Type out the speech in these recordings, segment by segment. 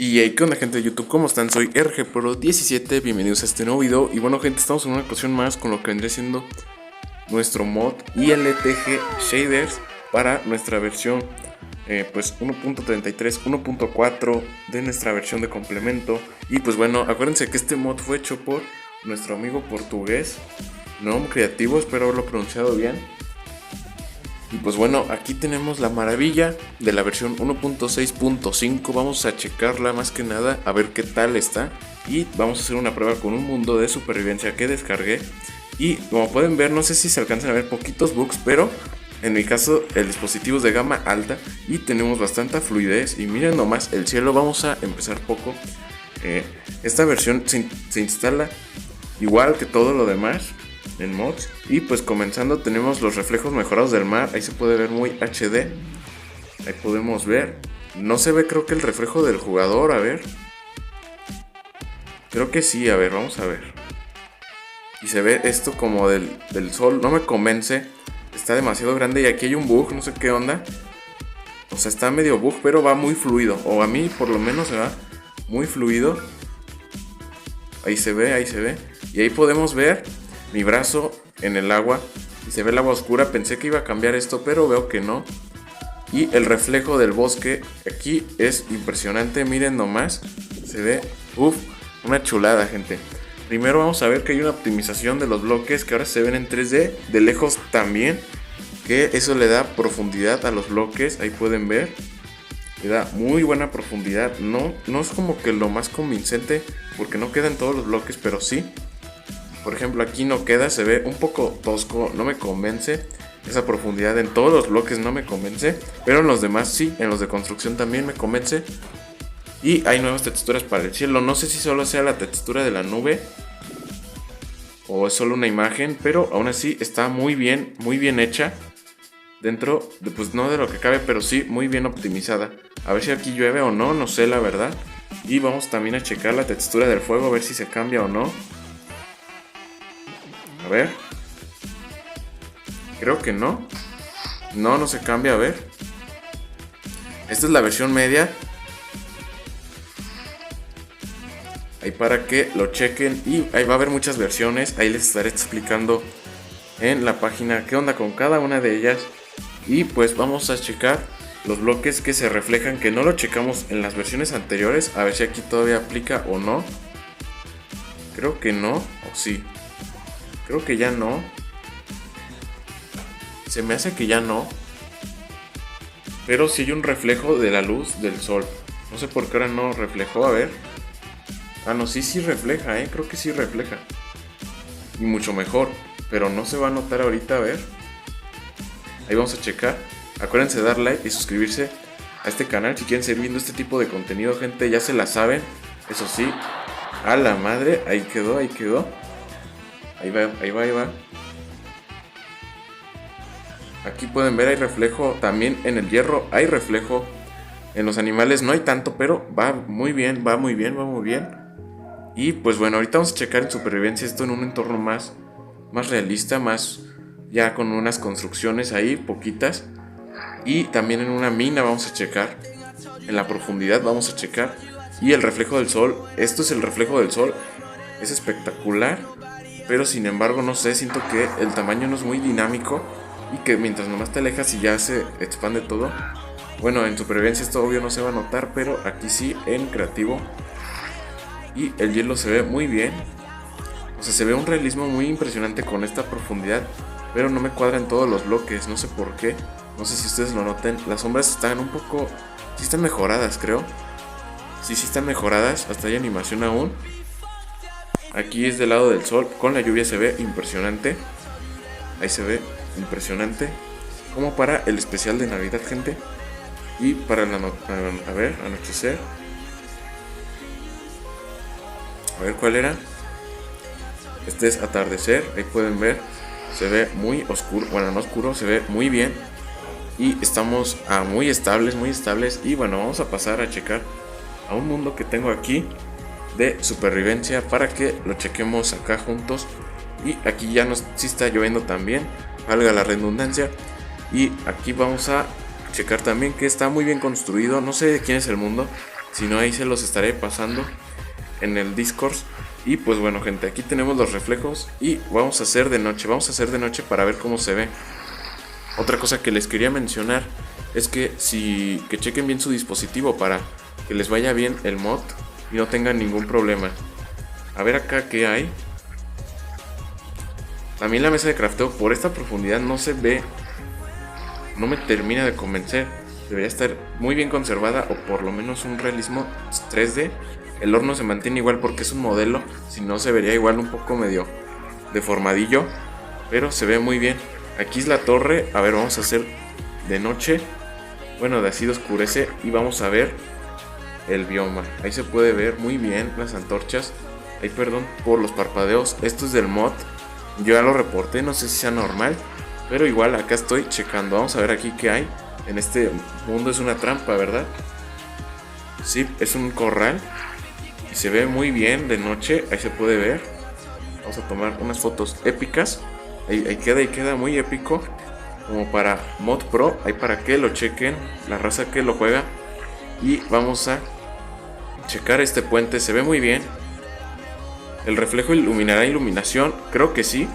Y hey, ¿qué onda, gente de YouTube? ¿Cómo están? Soy RGPro17, bienvenidos a este nuevo video. Y bueno, gente, estamos en una ocasión más con lo que vendría siendo nuestro mod ILTG Shaders para nuestra versión pues 1.33, 1.4 de nuestra versión de complemento. Y pues bueno, acuérdense que este mod fue hecho por nuestro amigo portugués Nom Creativo, espero haberlo pronunciado bien. Y pues bueno, aquí tenemos la maravilla de la versión 1.6.5. Vamos a checarla más que nada, a ver qué tal está. Y vamos a hacer una prueba con un mundo de supervivencia que descargué. Y como pueden ver, no sé si se alcanzan a ver poquitos bugs, pero en mi caso el dispositivo es de gama alta y tenemos bastante fluidez. Y miren nomás el cielo, vamos a empezar poco. Esta versión se instala igual que todo lo demás en mods. Y pues comenzando tenemos los reflejos mejorados del mar. Ahí se puede ver muy HD. Ahí podemos ver. No se ve, creo que el reflejo del jugador. A ver. Creo que sí, a ver, vamos a ver. Y se ve esto como del sol. No me convence. Está demasiado grande y aquí hay un bug, no sé qué onda. O sea, está medio bug, pero va muy fluido. O a mí por lo menos se va muy fluido. Ahí se ve, ahí se ve. Y ahí podemos ver mi brazo en el agua y se ve el agua oscura. Pensé que iba a cambiar esto, pero veo que no. Y el reflejo del bosque aquí es impresionante. Miren nomás, se ve, una chulada, gente. Primero vamos a ver que hay una optimización de los bloques que ahora se ven en 3D, de lejos también, que eso le da profundidad a los bloques. Ahí pueden ver, le da muy buena profundidad. No es como que lo más convincente, porque no quedan todos los bloques, pero sí. Por ejemplo, aquí no queda, se ve un poco tosco, no me convence. Esa profundidad en todos los bloques no me convence, pero en los demás sí, en los de construcción también me convence. Y hay nuevas texturas para el cielo, no sé si solo sea la textura de la nube o es solo una imagen, pero aún así está muy bien hecha. Dentro, pues no de lo que cabe, pero sí muy bien optimizada. A ver si aquí llueve o no, no sé la verdad. Y vamos también a checar la textura del fuego, a ver si se cambia o no. A ver. Creo que no. No se cambia, a ver. Esta es la versión media. Ahí para que lo chequen. Y ahí va a haber muchas versiones. Ahí les estaré explicando en la página qué onda con cada una de ellas. Y pues vamos a checar los bloques que se reflejan, que no lo checamos en las versiones anteriores. A ver si aquí todavía aplica o no. Creo que no, o sí. Creo que ya no. Se me hace que ya no. Pero sí hay un reflejo de la luz del sol. No sé por qué ahora no reflejó, a ver. Ah, no, sí refleja, creo que sí refleja. Y mucho mejor. Pero no se va a notar ahorita, a ver. Ahí vamos a checar. Acuérdense de dar like y suscribirse a este canal si quieren seguir viendo este tipo de contenido, gente. Ya se la saben. Eso sí. A la madre. Ahí quedó, ahí quedó. Ahí va. Aquí pueden ver, hay reflejo. También en el hierro hay reflejo. En los animales no hay tanto, pero va muy bien. Y pues bueno, ahorita vamos a checar en supervivencia esto en un entorno más realista, más ya con unas construcciones ahí, poquitas. Y también en una mina vamos a checar. En la profundidad vamos a checar. Y el reflejo del sol, esto es el reflejo del sol. Es espectacular. Pero sin embargo, no sé, siento que el tamaño no es muy dinámico. Y que mientras nomás te alejas y ya se expande todo. Bueno, en supervivencia esto obvio no se va a notar, pero aquí sí, en creativo. Y el hielo se ve muy bien. O sea, se ve un realismo muy impresionante con esta profundidad. Pero no me cuadran todos los bloques, no sé por qué. No sé si ustedes lo noten. Las sombras están un poco... sí están mejoradas, creo. Sí están mejoradas, hasta hay animación aún. Aquí es del lado del sol, con la lluvia se ve impresionante. Ahí se ve impresionante. Como para el especial de Navidad, gente. Y para la a ver, anochecer. A ver cuál era. Este es atardecer, ahí pueden ver. Se ve muy oscuro, bueno, no oscuro, se ve muy bien. Y estamos muy estables. Y bueno, vamos a pasar a checar a un mundo que tengo aquí de supervivencia para que lo chequemos acá juntos. Y aquí ya sí está lloviendo también, valga la redundancia. Y aquí vamos a checar también que está muy bien construido. No sé de quién es el mundo, Si no, ahí se los estaré pasando en el Discord. Y pues bueno, gente, aquí tenemos los reflejos y vamos a hacer de noche. Vamos a hacer de noche para ver cómo se ve. Otra cosa que les quería mencionar es que que chequen bien su dispositivo para que les vaya bien el mod y no tengan ningún problema. A ver acá qué hay. También la mesa de crafteo por esta profundidad no se ve, no me termina de convencer. Debería estar muy bien conservada o por lo menos un realismo 3D. El horno se mantiene igual porque es un modelo, si no se vería igual un poco medio deformadillo, pero se ve muy bien. Aquí es la torre, a ver, vamos a hacer de noche, bueno, de así oscurece y vamos a ver el bioma. Ahí se puede ver muy bien las antorchas, ahí perdón por los parpadeos, esto es del mod, yo ya lo reporté, no sé si sea normal, pero igual acá estoy checando, vamos a ver aquí qué hay. En este mundo es una trampa, ¿verdad? Sí, es un corral y se ve muy bien de noche, ahí se puede ver. Vamos a tomar unas fotos épicas. Ahí queda muy épico. Como para Mod Pro, ahí para que lo chequen, la raza que lo juega. Y vamos a checar este puente, se ve muy bien. El reflejo iluminará iluminación, creo que sí.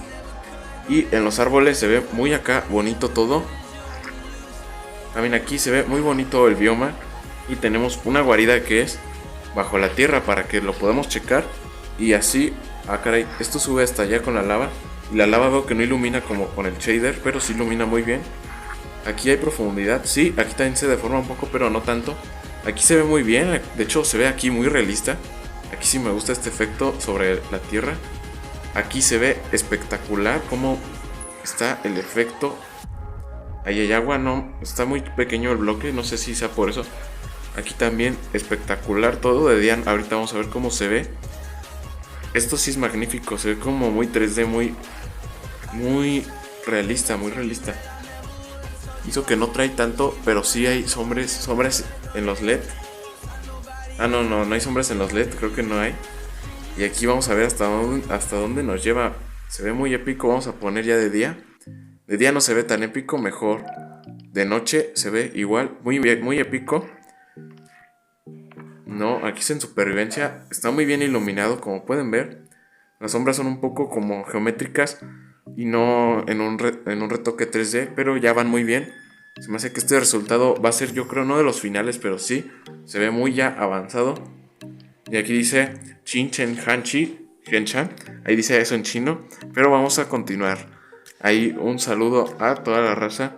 Y en los árboles se ve muy acá bonito todo. También aquí se ve muy bonito el bioma. Y tenemos una guarida que es bajo la tierra para que lo podamos checar. Y así, caray, esto sube hasta allá con la lava. Y la lava veo que no ilumina como con el shader, pero sí ilumina muy bien. Aquí hay profundidad, sí, aquí también se deforma un poco, pero no tanto. Aquí se ve muy bien, de hecho se ve aquí muy realista. Aquí sí me gusta este efecto sobre la tierra. Aquí se ve espectacular cómo está el efecto. Ahí hay agua, no, está muy pequeño el bloque, no sé si sea por eso. Aquí también espectacular todo de día, ahorita vamos a ver cómo se ve. Esto sí es magnífico, se ve como muy 3D, muy realista, muy realista. Hizo que no trae tanto, pero sí hay sombras en los LED. Ah, no hay sombras en los LED, creo que no hay. Y aquí vamos a ver hasta dónde nos lleva. Se ve muy épico, vamos a poner ya de día. De día no se ve tan épico, mejor de noche se ve igual, muy bien, muy épico. No, aquí es en supervivencia, está muy bien iluminado, como pueden ver. Las sombras son un poco como geométricas y no en un retoque 3D, pero ya van muy bien. Se me hace que este resultado va a ser, yo creo, no de los finales, pero sí, se ve muy ya avanzado. Y aquí dice Chin Chen Hanchi, Henshan, ahí dice eso en chino, pero vamos a continuar. Ahí un saludo a toda la raza,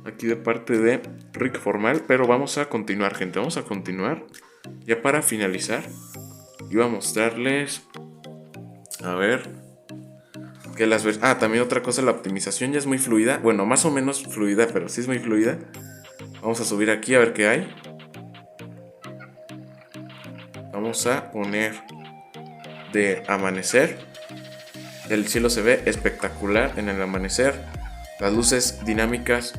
aquí de parte de Rick Formal, pero vamos a continuar, gente, vamos a continuar. Ya para finalizar, iba a mostrarles, a ver, que también otra cosa, la optimización ya es muy fluida, bueno, más o menos fluida, pero sí es muy fluida. Vamos a subir aquí a ver qué hay. Vamos a poner de amanecer. El cielo se ve espectacular en el amanecer. Las luces dinámicas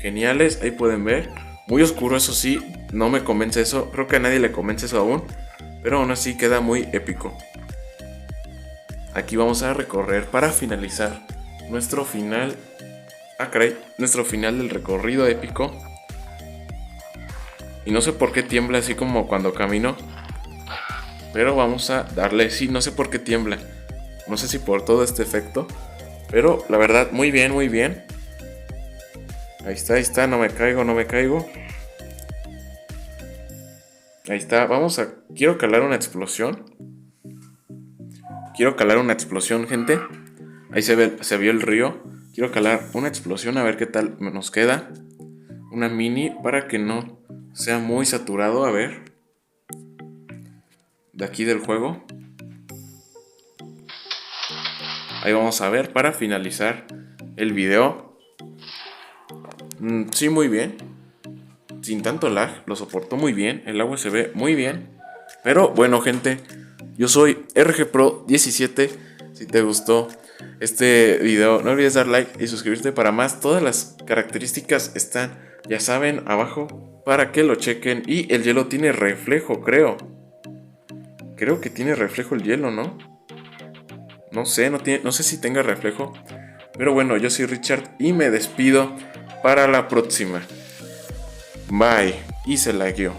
geniales, ahí pueden ver. Muy oscuro, eso sí, no me convence eso. Creo que a nadie le convence eso aún, pero aún así queda muy épico. Aquí vamos a recorrer para finalizar nuestro final. Nuestro final del recorrido épico. Y no sé por qué tiembla así como cuando camino, pero vamos a darle, sí, no sé por qué tiembla. No sé si por todo este efecto, pero la verdad, muy bien, muy bien. Ahí está, no me caigo. Ahí está, quiero calar una explosión. Gente. Ahí se vio el río. Quiero calar una explosión a ver qué tal nos queda. Una mini para que no sea muy saturado, a ver. De aquí del juego. Ahí vamos a ver para finalizar el video. Sí, muy bien. Sin tanto lag, lo soportó muy bien. El agua se ve muy bien. Pero bueno, gente, yo soy RGPro17. Si te gustó este video, no olvides dar like y suscribirte para más. Todas las características están, ya saben, abajo para que lo chequen. Y el hielo tiene reflejo, creo. Creo que tiene reflejo el hielo, ¿no? No sé, no sé si tenga reflejo. Pero bueno, yo soy Richard y me despido para la próxima. Bye. Y se lagueó.